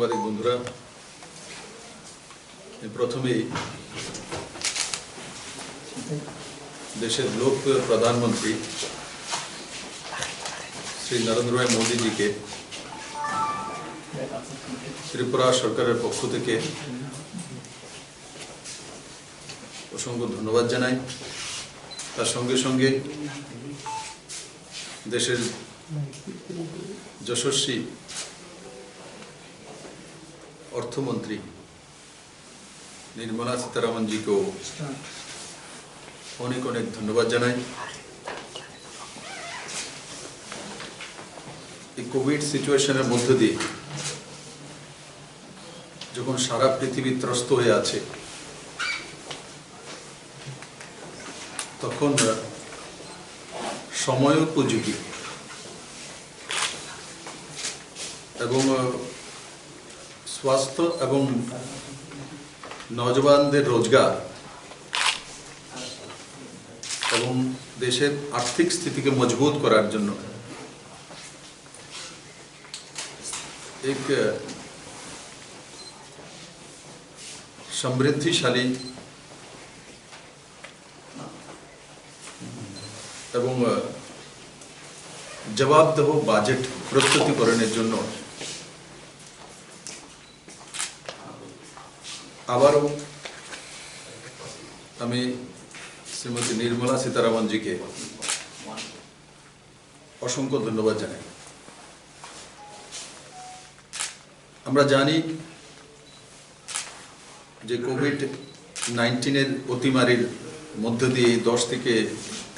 সাংবাদিক বন্ধুরা, প্রথমেই দেশের লোকপ্রিয় প্রধানমন্ত্রী শ্রী নরেন্দ্র ভাই মোদীজিকে ত্রিপুরা সরকারের পক্ষ থেকে অসংখ্য ধন্যবাদ জানাই। তার সঙ্গে সঙ্গে দেশের যশস্বী অর্থমন্ত্রী নির্মলা সীতারামনজিকেও অনেক অনেক ধন্যবাদ জানাই। এই কোভিড সিচুয়েশনের মধ্য দিয়ে যখন সারা পৃথিবী ত্রস্ত হয়ে আছে, তখন সময়োপযোগী এবং স্বাস্থ্য এবং নওজওয়ানদের রোজগার এবং দেশের আর্থিক স্থিতিকে মজবুত করার জন্য এক সমৃদ্ধিশালী এবং জবাবদেহ বাজেট প্রস্তুতিকরণের জন্য আবারও আমি শ্রীমতী নির্মলা সীতারামনজিকে অসংখ্য ধন্যবাদ জানাই। আমরা জানি যে কোভিড-19 অতিমারির মধ্য দিয়ে 10 থেকে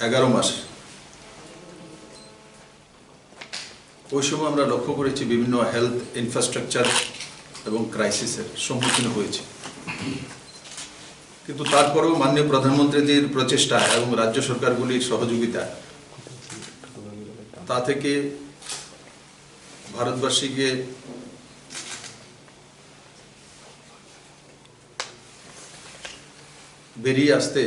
11 মাস ওই সময় আমরা লক্ষ্য করেছি বিভিন্ন হেলথ ইনফ্রাস্ট্রাকচার এবং ক্রাইসিসের সম্মুখীন হয়েছে, কিন্তু তারপরেও মাননীয় প্রধানমন্ত্রীজির প্রচেষ্টা এবং রাজ্য সরকারগুলির সহযোগিতা তা থেকে ভারতবাসীকে বেরিয়ে আসতে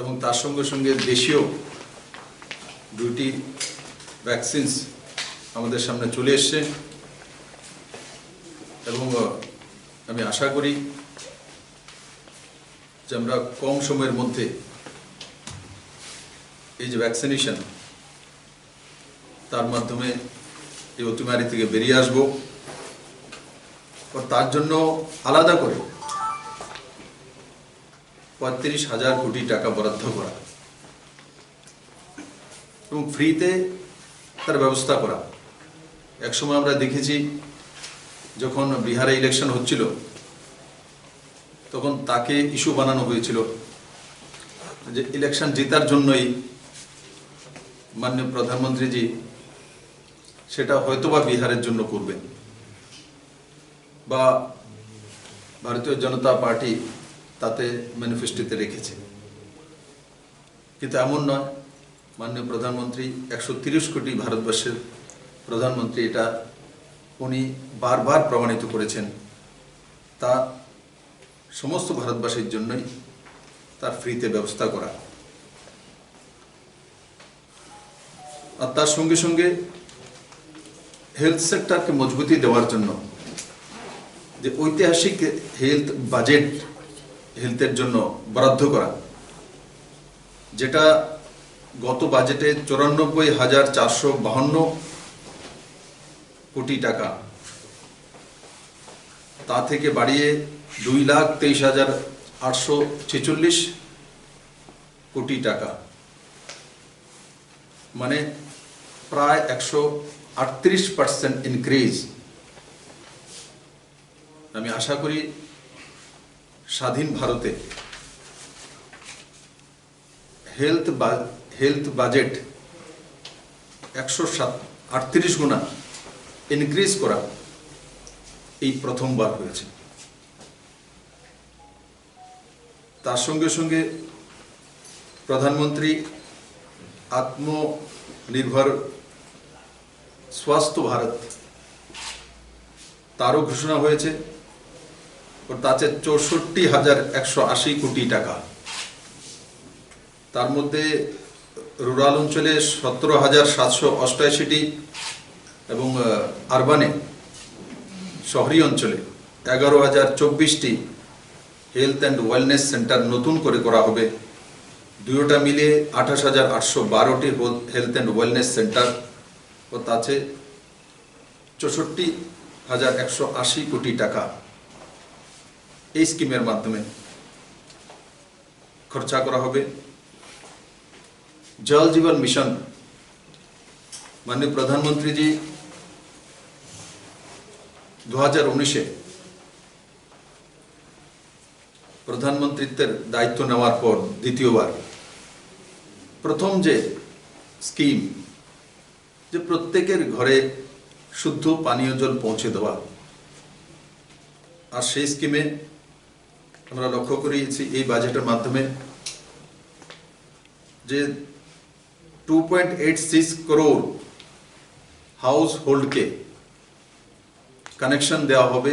এবং তার সঙ্গে সঙ্গে দেশীয় 2টি ভ্যাকসিনস আমাদের সামনে চলে এসছে এবং আমি আশা করি যে আমরা কম সময়ের মধ্যে এই যে ভ্যাকসিনেশন তার মাধ্যমে এই অতিমারি থেকে বেরিয়ে আসবো। তার জন্য আলাদা করে 35,000 কোটি টাকা বরাদ্দ করা এবং ফ্রিতে তার ব্যবস্থা করা। একসময় আমরা দেখেছি যখন বিহারে ইলেকশন হচ্ছিল তখন তাকে ইস্যু বানানো হয়েছিল যে ইলেকশন জেতার জন্যই মাননীয় প্রধানমন্ত্রীজি সেটা হয়তোবা বিহারের জন্য করবেন বা ভারতীয় জনতা পার্টি তাতে ম্যানিফেস্টোতে রেখেছে, কিন্তু এমন নয়। মাননীয় প্রধানমন্ত্রী 130 কোটি ভারতবর্ষের প্রধানমন্ত্রী, এটা উনি বারবার প্রমাণিত করেছেন। তা সমস্ত ভারতবাসীর জন্যই তার ফ্রিতে ব্যবস্থা করা, আর তার সঙ্গে সঙ্গে হেলথ সেক্টরকে মজবুতি দেওয়ার জন্য যে ঐতিহাসিক হেলথ বাজেট হেলথের জন্য বরাদ্দ করা, যেটা গত বাজেটে 94,452 কোটি টাকা, তা থেকে বাড়িয়ে 2,23,846 কোটি টাকা, মানে প্রায় 138% ইনক্রিজ। আমি আশা করি স্বাধীন ভারতে হেলথ বাজেট 138 গুণা ইনক্রিজ করা এই প্রথমবার হয়েছে। তার সঙ্গে সঙ্গে প্রধানমন্ত্রী আত্মনির্ভর স্বাস্থ্য ভারত তারও ঘোষণা হয়েছে, তাতে 64,180 কোটি টাকা। তার মধ্যে রুরাল অঞ্চলে 17,788টি এবং আরবানে শহরী অঞ্চলে 11,024টি হেলথ অ্যান্ড ওয়েলনেস সেন্টার নতুন করে করা হবে। দুয়োটা মিলিয়ে 28,812টি হেলথ অ্যান্ড ওয়েলনেস সেন্টার ও তাতে 64,180 কোটি টাকা এই স্কিমের মাধ্যমে খরচা করা হবে। জল জীবন মিশন মাননীয় প্রধানমন্ত্রীজি 2019-এ প্রধানমন্ত্রীত্বের দায়িত্ব নেওয়ার পর দ্বিতীয়বার প্রথম যে স্কিম, যে প্রত্যেকের ঘরে শুদ্ধ পানীয় জল পৌঁছে দেওয়া, আর সেই স্কিমে আমরা লক্ষ্য করেছি এই বাজেটের মাধ্যমে যে 2.86 করোড় হাউস হোল্ডকে কানেকশন দেওয়া হবে।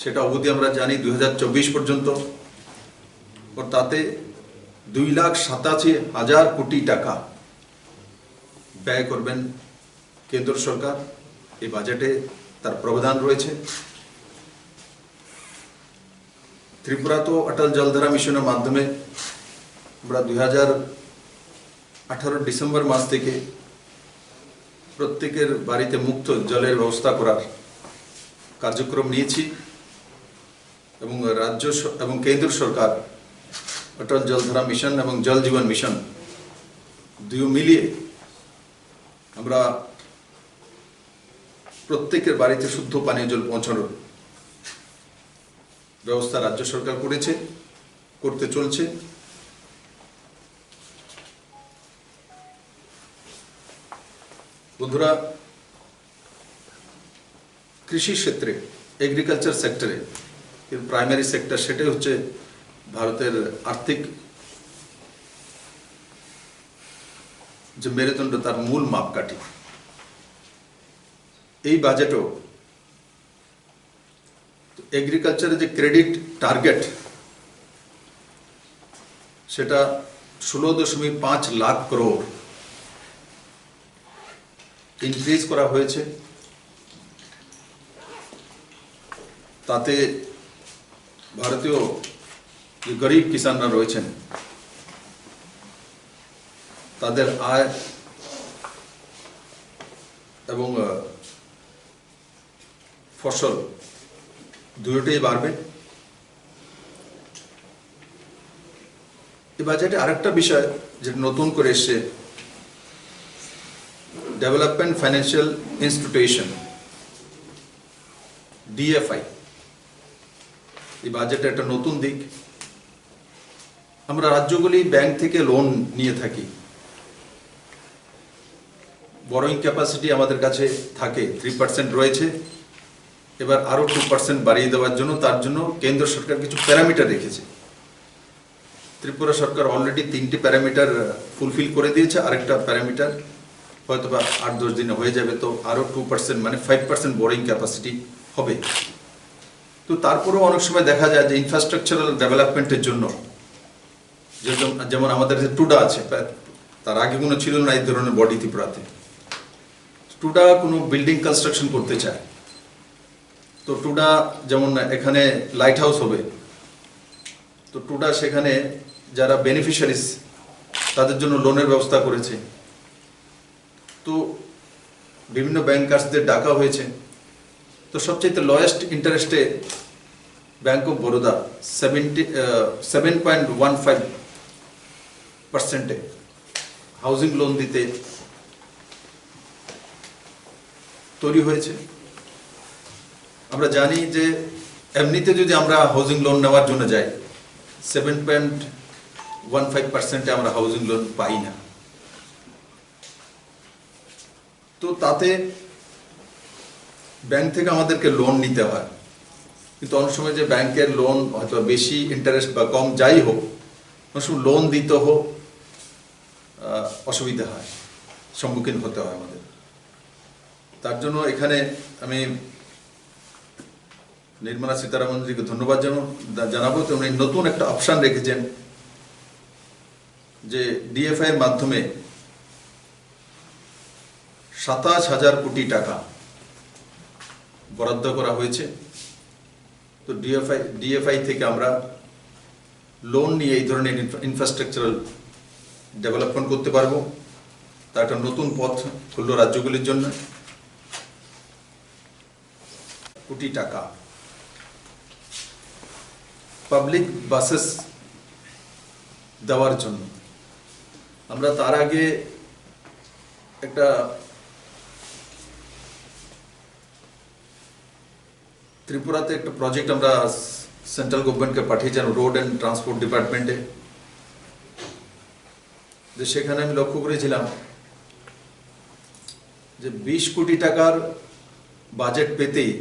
সেটা অবধি আমরা জানি 2024 পর্যন্ত, ও তাতে 2,87,000 কোটি টাকা ব্যয় করবেন কেন্দ্র সরকার। এই বাজেটে তার প্রাবধান রয়েছে। ত্রিপুরা তো অটল জলধারা মিশনের মাধ্যমে আমরা 2018 ডিসেম্বর মাস থেকে প্রত্যেকের বাড়িতে মুক্ত জলের ব্যবস্থা করার কার্যক্রম নিয়েছি এবং রাজ্য এবং কেন্দ্র সরকার অটল জলধারা মিশন এবং জল জীবন মিশন দুই মিলিয়ে আমরা প্রত্যেকের বাড়িতে শুদ্ধ পানীয় জল পৌঁছানোর ব্যবস্থা রাজ্য সরকার করেছে, করতে চলছে। বন্ধুরা, কৃষি ক্ষেত্রে, এগ্রিকালচার সেক্টরে, প্রাইমারি সেক্টর, সেটাই হচ্ছে ভারতের আর্থিক যে মেরুদণ্ড, তার মূল মাপকাঠি। এই বাজেটও এগ্রিকালচারের যে ক্রেডিট টার্গেট, সেটা 16.5 লাখ করোড় ইনক্রিজ করা হয়েছে। তাতে ভারতীয় যে গরিব কিষানরা রয়েছেন তাদের আয় এবং ফসল দুটোই বাড়বে। এই বাজেটে আরেকটা বিষয় যেটা নতুন করে এসছে, ডেভেলপমেন্ট ফাইন্যান্সিয়াল ইনস্টিটিউশন, DFI। এই বাজেটে একটা নতুন দিক। আমরা রাজ্যগুলি ব্যাংক থেকে লোন নিয়ে থাকি, বরোইং ক্যাপাসিটি আমাদের কাছে থাকে 3% রয়েছে। এবার আরও 2% বাড়িয়ে দেওয়ার জন্য, তার জন্য কেন্দ্র সরকার কিছু প্যারামিটার রেখেছে। ত্রিপুরা সরকার অলরেডি 3টি প্যারামিটার ফুলফিল করে দিয়েছে, আরেকটা প্যারামিটার হয়তো বা 8-10 দিনে হয়ে যাবে। তো আরও 2% মানে 5% বোরিং ক্যাপাসিটি হবে। তো তারপরেও অনেক সময় দেখা যায় যে ইনফ্রাস্ট্রাকচারাল ডেভেলপমেন্টের জন্য, যেমন আমাদের যে টুডা আছে, তার আগে কোনো ছিল না এই ধরনের বডি ত্রিপুরাতে। টুডা কোনো বিল্ডিং কনস্ট্রাকশন করতে চায়, তো টুডা যেমন এখানে লাইট হাউস হবে, তো টুডা সেখানে যারা বেনিফিশিয়ারিজ তাদের জন্য লোনের ব্যবস্থা করেছে। তো বিভিন্ন ব্যাংকার্সদের ডাকা হয়েছে। তো সবচেয়ে লোয়েস্ট ইন্টারেস্টে bank of Baroda 7.15% housing loan দিতে তৈরি হয়েছে। আমরা জানি যে এমনিতে যদি আমরা হাউজিং লোন নেওয়ার জন্য যাই, 7.15% আমরা হাউজিং লোন পাই না। তো তাতে ব্যাংক থেকে আমাদেরকে লোন নিতে হয়, কিন্তু অনেক সময় যে ব্যাংকের লোন হয়তো বেশি ইন্টারেস্ট বা কম যাই হোক, অনেক সময় লোন দিতে হোক অসুবিধা হয়, সম্মুখীন হতে হয় আমাদের। তার জন্য এখানে আমি নির্মলা সীতারামনজিকে ধন্যবাদ জানাবো। তো উনি নতুন একটা অপশান রেখেছেন যে DFI এর মাধ্যমে 27,000 কোটি টাকা বরাদ্দ করা হয়েছে। তো ডিএফআই থেকে আমরা লোন নিয়ে এই ধরনের ইনফ্রাস্ট্রাকচারাল ডেভেলপমেন্ট করতে পারবো। তা একটা নতুন পথ খুলল রাজ্যগুলির জন্য। কোটি টাকা পাবলিক বাসেস দেওয়ার জন্য। আমরা তার আগে একটা ত্রিপুরাতে একটা প্রজেক্ট আমরা সেন্ট্রাল গভর্নমেন্টকে পাঠিয়েছিলাম রোড অ্যান্ড ট্রান্সপোর্ট ডিপার্টমেন্টে, যে সেখানে আমি লক্ষ্য করেছিলাম যে 20 কোটি টাকার বাজেট পেতেই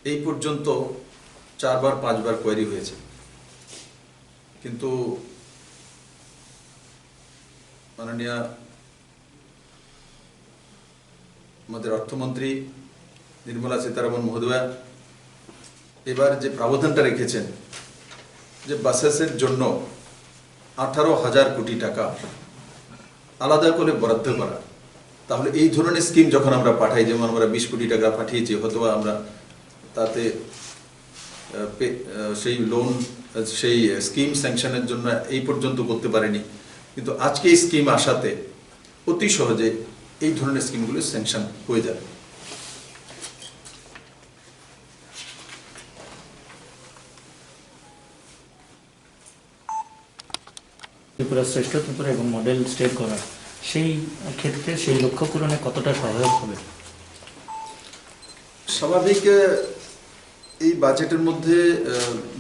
এই পর্যন্ত 4-5 বার কোয়ারি হয়েছে। কিন্তু মাননীয় আমাদের অর্থমন্ত্রী নির্মলা সীতারামন মহোদয়া এবার যে প্রাবধানটা রেখেছেন যে বাসেসের জন্য 18,000 কোটি টাকা আলাদা করে বরাদ্দ করা, তাহলে এই ধরনের স্কিম যখন আমরা পাঠাই, যেমন আমরা 20 কোটি টাকা পাঠিয়েছি, হয়তো আমরা তাতে সেই লোন সেই স্কিম স্যাংশনের জন্য এই পর্যন্ত করতে পারেনি, কিন্তু আজকে এই স্কিম আসাতে অতি সহজে এই ধরনের স্কিমগুলো স্যাংশন হয়ে যাবে। ত্রিপুরা শ্রেষ্ঠ ত্রিপুরা এবং মডেল স্টেট করা, সেই ক্ষেত্রে সেই লক্ষ্য পূরণে কতটা সহায়ক হবে? স্বাভাবিক এই বাজেটের মধ্যে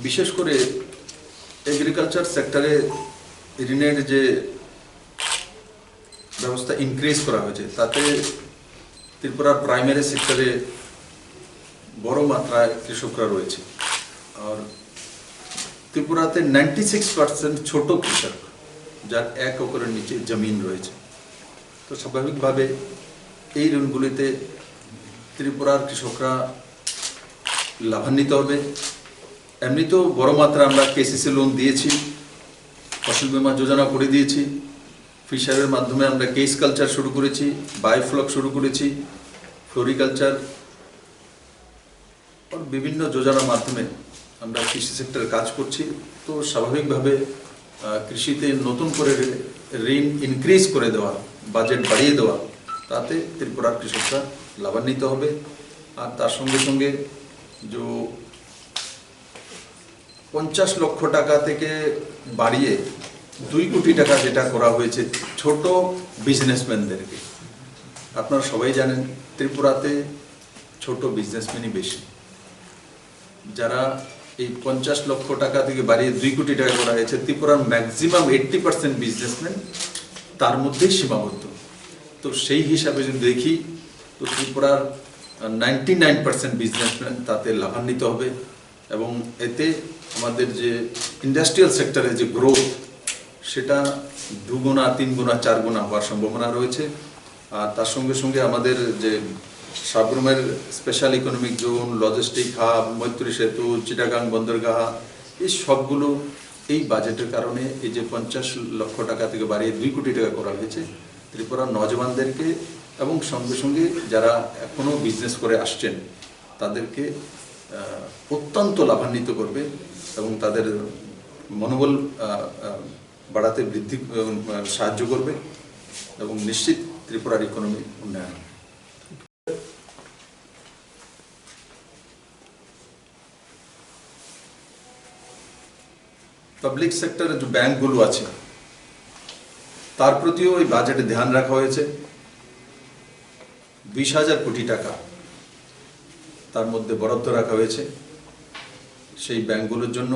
বিশেষ করে এগ্রিকালচার সেক্টরে ঋণের যে ব্যবস্থা ইনক্রিজ করা হয়েছে, তাতে ত্রিপুরার প্রাইমারি সেক্টরে বড় মাত্রায় কৃষকরা রয়েছে। আর ত্রিপুরাতে 96% ছোট কৃষক, যার 1 একরের নিচে জমিন রয়েছে। তো স্বাভাবিকভাবে এই ঋণগুলিতে ত্রিপুরার কৃষকরা লাভান্বিত হবে। এমনিতেও বড় মাত্রা আমরা কেসিসি লোন দিয়েছি, ফসল বীমা যোজনা করে দিয়েছি, ফিশারের মাধ্যমে আমরা কেস কালচার শুরু করেছি, বায়োফ্লক শুরু করেছি, ফ্লোরিকালচার, আর বিভিন্ন যোজনার মাধ্যমে আমরা কৃষি সেক্টরে কাজ করছি। তো স্বাভাবিকভাবে কৃষিতে নতুন করে ঋণ ইনক্রিজ করে দেওয়া, বাজেট বাড়িয়ে দেওয়া, তাতে ত্রিপুরার কৃষকরা লাভান্বিত হবে। আর তার সঙ্গে সঙ্গে যে 50 লক্ষ টাকা থেকে বাড়িয়ে 2 কোটি টাকা যেটা করা হয়েছে ছোট বিজনেসম্যানদেরকে, আপনারা সবাই জানেন ত্রিপুরাতে ছোট বিজনেসম্যানই বেশি। যারা এই 50 লক্ষ টাকা থেকে বাড়িয়ে 2 কোটি টাকা করা হয়েছে, ত্রিপুরার ম্যাক্সিমাম 80% বিজনেসম্যান তার মধ্যেই সীমাবদ্ধ। তো সেই হিসাবে যদি দেখি, তো ত্রিপুরার 99% বিজনেসম্যান তাতে লাভান্বিত হবে এবং এতে আমাদের যে ইন্ডাস্ট্রিয়াল সেক্টরে যে গ্রোথ, সেটা 2 গুণা 3 গুণা 4 গুণা হওয়ার সম্ভাবনা রয়েছে। আর তার সঙ্গে সঙ্গে আমাদের যে সাবরুমের special economic zone, logistic hub, Maitri Setu, Chittagong বন্দরগাহ, এই সবগুলো এই বাজেটের কারণে এই যে 50 লক্ষ টাকা থেকে বাড়িয়ে 2 কোটি টাকা করা হয়েছে, ত্রিপুরার নজওয়ানদেরকে এবং সঙ্গে সঙ্গে যারা এখনও বিজনেস করে আসছেন তাদেরকে অত্যন্ত লাভান্বিত করবে এবং তাদের মনোবল বাড়াতে বৃদ্ধি সাহায্য করবে এবং নিশ্চিত ত্রিপুরার ইকোনমি উন্নয়ন। পাবলিক সেক্টরের যে ব্যাংকগুলো আছে তার প্রতিও এই বাজেটে ধ্যান রাখা হয়েছে। 20,000 কোটি টাকা তার মধ্যে বরাদ্দ রাখা হয়েছে সেই ব্যাংকগুলোর জন্য।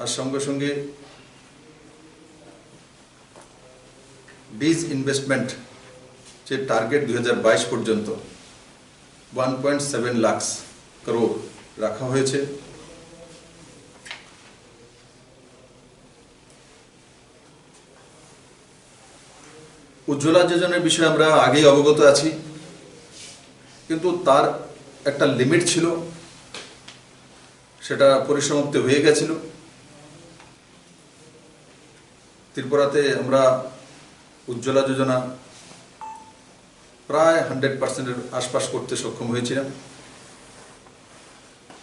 আর সঙ্গে সঙ্গে ডিজ ইনভেস্টমেন্ট যে টার্গেট 2022 পর্যন্ত 1.7 লাখ করোড় রাখা হয়েছে। উজ্জ্বলা যোজনার বিষয়ে আমরা আগেই অবগত আছি, কিন্তু তার একটা লিমিট ছিল, সেটা পরিসমাপ্তি হয়ে গেছিল। ত্রিপুরাতে আমরা উজ্জ্বলা যোজনা প্রায় 100%-এর আশপাশ করতে সক্ষম হয়েছিলাম,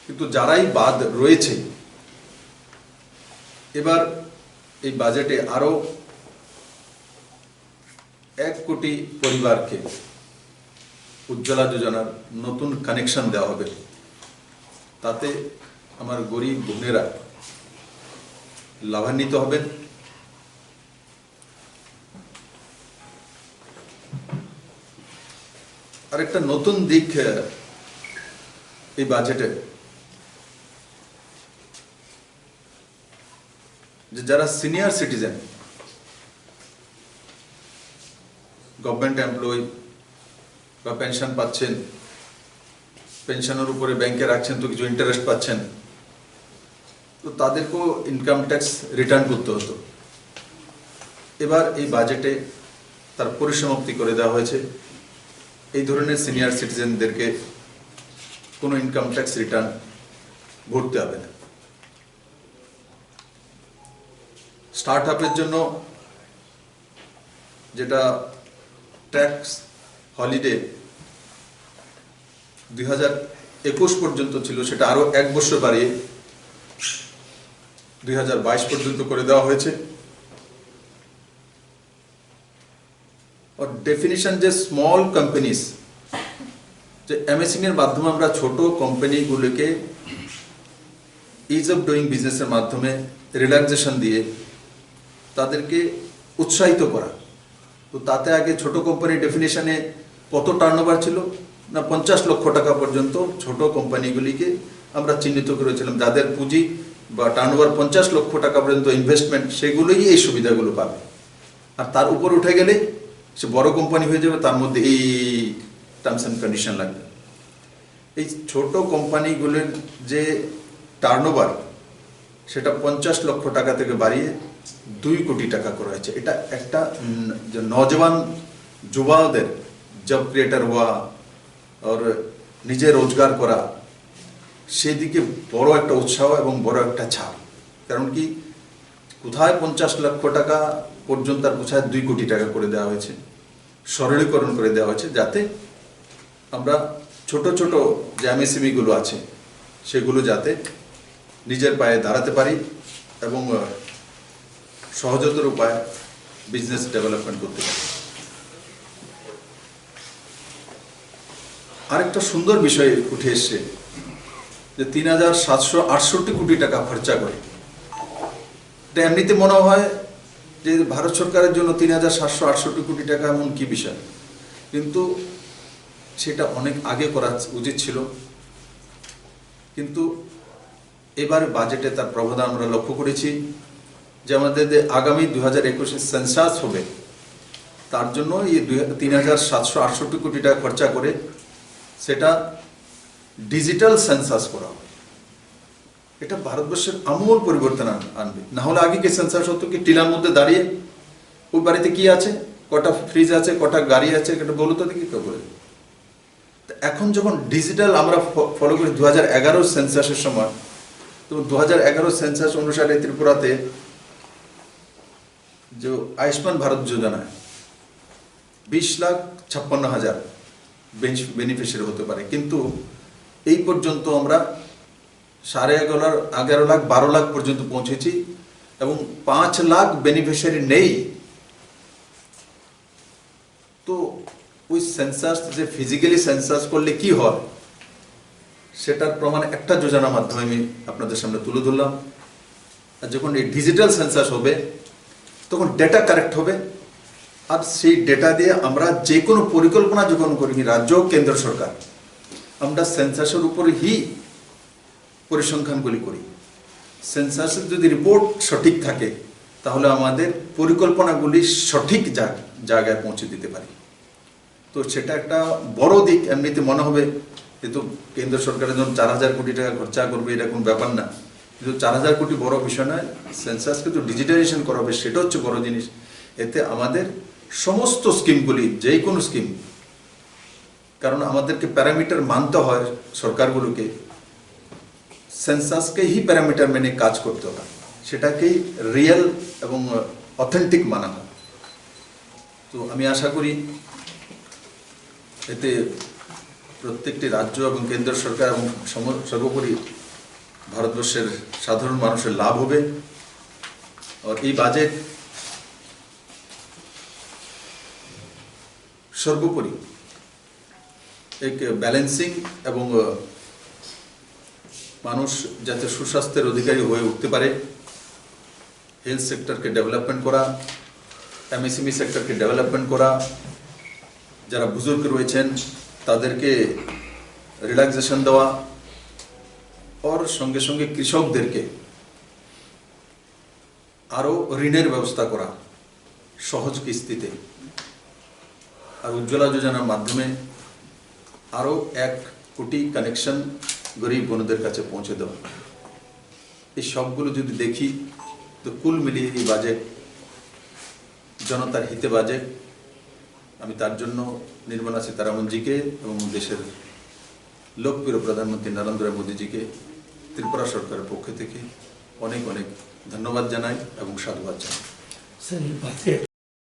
কিন্তু যারাই বাদ রয়েছে এবার এই বাজেটে আরো 1 কোটি পরিবারকে উজ্জ্বলা যোজনার নতুন কানেকশন দেওয়া হবে। তাতে আমার গরিব বোনেরা লাভান্বিত হবেন। আর একটা নতুন দিক এই বাজেটে, যে যারা সিনিয়র সিটিজেন, গভর্নমেন্ট এমপ্লয়ি বা পেনশন পাচ্ছেন, পেনশনের উপরে ব্যাংকে রাখছেন তো কিছু ইন্টারেস্ট পাচ্ছেন, তো তাদেরকেও ইনকাম ট্যাক্স রিটার্ন করতে হতো। এবার এই বাজেটে তার পরিসমাপ্তি করে দেওয়া হয়েছে। এই ধরনের সিনিয়র সিটিজেনদেরকে কোনো ইনকাম ট্যাক্স রিটার্ন ভরতে হবে না। স্টার্ট আপের জন্য যেটা ট্যাক্স হলিডে 2021 পর্যন্ত ছিল, সেটা আরো 1 বছর বাড়িয়ে 2022 পর্যন্ত করে দেওয়া হয়েছে। और डेफिनेशन যে স্মল কোম্পানিজ, যে এমএসএমই এর মাধ্যমে আমরা ছোট কোম্পানিগুলোকে ইজ অফ ডুইং বিজনেসের মাধ্যমে রিল্যাক্সেশন দিয়ে তাদেরকে উৎসাহিত করা। তো তাতে আগে ছোট কোম্পানি ডেফিনেশনে কত টার্নওভার ছিল না, 50 লক্ষ টাকা পর্যন্ত ছোট কোম্পানিগুলিকে আমরা চিহ্নিত করেছিলাম, যাদের পুঁজি বা টার্নওভার 50 লক্ষ টাকা পর্যন্ত ইনভেস্টমেন্ট, সেগুলোই এই সুবিধাগুলো পাবে। আর তার উপর উঠে গেলে সে বড় কোম্পানি হয়ে যাবে, তার মধ্যে এই টার্মস অ্যান্ড কন্ডিশন লাগবে। এই ছোট কোম্পানিগুলোর যে টার্নওভার, সেটা 50 লক্ষ টাকা থেকে বাড়িয়ে 2 কোটি টাকা করা হয়েছে। এটা একটা যে নজওয়ান যুবাদের জব ক্রিয়েটার হওয়া আর নিজে রোজগার করা, সেদিকে বড় একটা উৎসাহ এবং বড় একটা ছাপ। কারণ কি, কোথায় 50 লক্ষ টাকা পর্যন্ত, আর কোথায় 2 কোটি টাকা করে দেওয়া হয়েছে, সরলীকরণ করে দেওয়া হয়েছে, যাতে আমরা ছোট ছোট যে এমএসএমইগুলো আছে সেগুলো যাতে নিজের পায়ে দাঁড়াতে পারি এবং সহজতর উপায়ে বিজনেস ডেভেলপমেন্ট করতে পারি। আরেকটা সুন্দর বিষয় উঠে এসছে যে 3768 কোটি টাকা খরচা করে। এটা এমনিতে মনে হয় যে ভারত সরকারের জন্য 3768 কোটি টাকা এমন কি বিষয়, কিন্তু সেটা অনেক আগে করা উচিত ছিল। কিন্তু এবারে বাজেটে তার প্রভাব আমরা লক্ষ্য করেছি যে আমাদের যে আগামী 2021 সেন্সাস হবে, তার জন্য এই 3768 কোটি টাকা খরচা করে সেটা ডিজিটাল সেন্সাস করা হবে। এটা ভারতবর্ষের আমূল পরিবর্তন আনবে। না হলে আগে কি সেন্সাস হতো কি, টিলার মধ্যে দাঁড়িয়ে ওই বাড়িতে কি আছে, কটা ফ্রিজ আছে, কটা গাড়ি আছে, এটা বলো তো দেখি, কেউ বলে। এখন যখন ডিজিটাল আমরা ফলো করি 2011 সেন্সাসের সময়, তো 2011 সেন্সাস অনুসারে ত্রিপুরাতে যে আয়ুষ্মান ভারত যোজনায় 20,56,000 বেনিফিশিয়ারি হতে পারে, কিন্তু এই পর্যন্ত আমরা 11.5 লাখ 12 লাখ পর্যন্ত পৌঁছেছি এবং 5 লাখ বেনিফিশিয়ারি নেই। তো ওই সেন্সাস যে ফিজিক্যালি সেন্সাস করলে কি হয়, সেটার প্রমাণ একটা যোজনার মাধ্যমে আমি আপনাদের সামনে তুলে ধরলাম। আর যখন এই ডিজিটাল সেন্সাস হবে তখন ডেটা কারেক্ট হবে, আর সেই ডেটা দিয়ে আমরা যে কোনো পরিকল্পনা যখন করি, রাজ্য কেন্দ্র সরকার, আমরা সেন্সাসের উপরই পরিসংখ্যানগুলি করি। সেন্সাসের যদি রিপোর্ট সঠিক থাকে তাহলে আমাদের পরিকল্পনাগুলি সঠিক জায়গায় পৌঁছে দিতে পারি। তো সেটা একটা বড় দিক। এমনিতে মনে হবে কিন্তু কেন্দ্র সরকারের জন্য 4,000 কোটি টাকা খরচা করবে, এরকম ব্যাপার না। কিন্তু 4,000 কোটি বড় বিষয় নয়, সেন্সাসকে তো ডিজিটালাইজেশন করা হবে, সেটা হচ্ছে বড় জিনিস। এতে আমাদের সমস্ত স্কিমগুলি, যে কোনো স্কিম, কারণ আমাদেরকে প্যারামিটার মানতে হয় সরকারগুলোকে, সেন্সাসকেই প্যারামিটার মেনে কাজ করতে হয়, সেটাকেই রিয়েল এবং অথেন্টিক মানা হয়। তো আমি আশা করি এতে প্রত্যেকটি রাজ্য এবং কেন্দ্র সরকার এবং সর্বোপরি ভারতবর্ষের সাধারণ মানুষের লাভ হবে। আর এই বাজেট সর্বোপরি এক ব্যালেন্সিং এবং মানুষ যাতে সুস্বাস্থ্যের অধিকারী হয়ে উঠতে পারে, হেলথ সেক্টরকে ডেভেলপমেন্ট করা, এমএসএমই সেক্টরকে ডেভেলপমেন্ট করা, যারা বুজুর্গ রয়েছেন তাদেরকে রিল্যাক্সেশন দেওয়া, ওর সঙ্গে সঙ্গে কৃষকদেরকে আরও ঋণের ব্যবস্থা করা সহজ কিস্তিতে, আর উজ্জ্বলা যোজনার মাধ্যমে আরও 1 কোটি কানেকশন গরিব বন্ধুদের কাছে পৌঁছে দেওয়া। এই সবগুলো যদি দেখি তো কুল মিলিয়ে এই বাজেট জনতার হিতে বাজেট। আমি তার জন্য নির্মলা সীতারামনজিকে এবং দেশের লোকপ্রিয় প্রধানমন্ত্রী নরেন্দ্র মোদীজিকে ত্রিপুরা সরকারের পক্ষ থেকে অনেক অনেক ধন্যবাদ জানাই এবং সাধুবাদ জানাই। স্যার, এই বাজেট